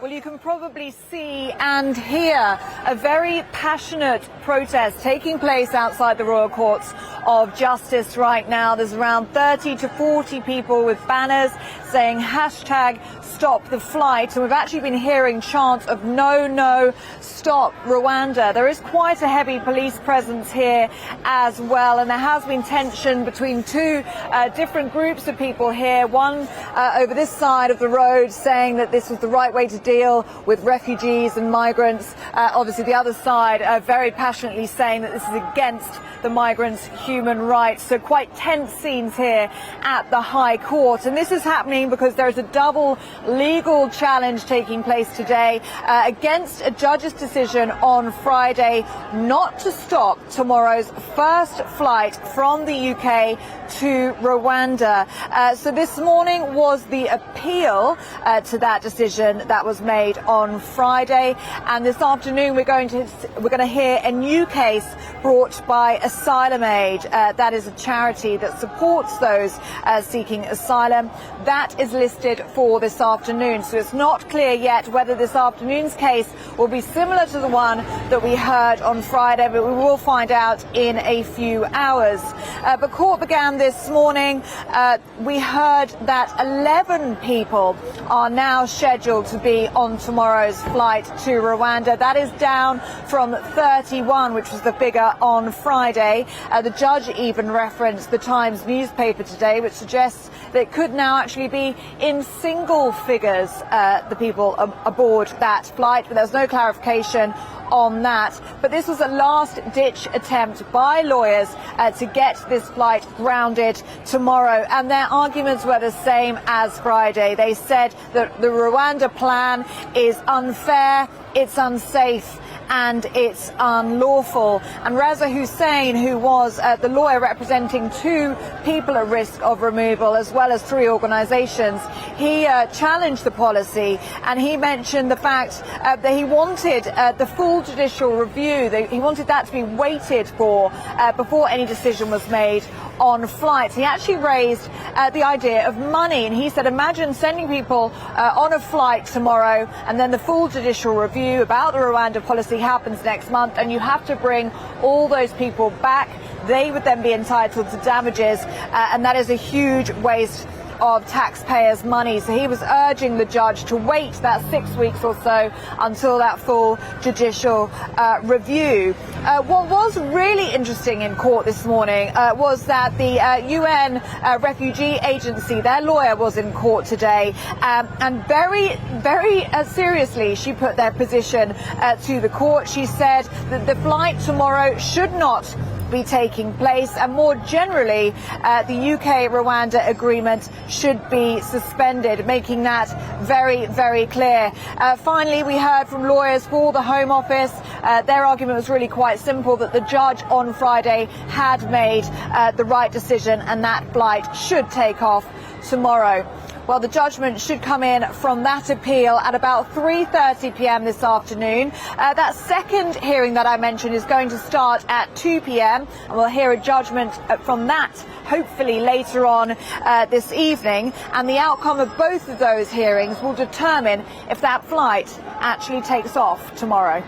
Well, you can probably see and hear a very passionate protest taking place outside the Royal Courts of Justice right now. There's around 30 to 40 people with banners saying hashtag stop the flight. And we've actually been hearing chants of no, no, stop Rwanda. There is quite a heavy police presence here as well. And there has been tension between two different groups of people here. One over this side of the road saying that this was the right way to deal with refugees and migrants. Obviously, the other side very passionately saying that this is against the migrants' human rights. So quite tense scenes here at the High Court. And this is happening because there is a double legal challenge taking place today against a judge's decision on Friday not to stop tomorrow's first flight from the UK to Rwanda. So this morning was the appeal to that decision that was made on Friday, and this afternoon we're going to hear a new case brought by Asylum Aid. That is a charity that supports those seeking asylum. That is listed for this afternoon, so it's not clear yet whether this afternoon's case will be similar to the one that we heard on Friday, but we will find out in a few hours. But court began this morning. We heard that 11 people are now scheduled to be on tomorrow's flight to Rwanda. That is down from 31, which was the figure on Friday. The judge even referenced the Times newspaper today, which suggests that it could now actually be in single figures, the people aboard that flight, but there's no clarification on that. But this was a last-ditch attempt by lawyers to get this flight grounded tomorrow, and their arguments were the same as Friday. They said that the Rwanda plan is unfair, it's unsafe, and it's unlawful. And Reza Hussein, who was the lawyer representing two people at risk of removal as well as three organisations, he challenged the policy, and he mentioned the fact that he wanted the full judicial review. He wanted that to be waited for before any decision was made on flights. He actually raised the idea of money, and he said, imagine sending people on a flight tomorrow and then the full judicial review about the Rwanda policy happens next month, and you have to bring all those people back. They would then be entitled to damages, and that is a huge waste of taxpayers' money. So he was urging the judge to wait that 6 weeks or so until that full judicial review. What was really interesting in court this morning was that the UN Refugee Agency, their lawyer was in court today, and very seriously she put their position to the court. She said that the flight tomorrow should not be taking place, and more generally the UK-Rwanda agreement should be suspended, making that very clear. Finally, we heard from lawyers for the Home Office. Their argument was really quite simple, that the judge on Friday had made the right decision and that flight should take off tomorrow. Well, the judgment should come in from that appeal at about 3:30 p.m. this afternoon. That second hearing that I mentioned is going to start at 2 p.m. and we'll hear a judgment from that hopefully later on this evening. And the outcome of both of those hearings will determine if that flight actually takes off tomorrow.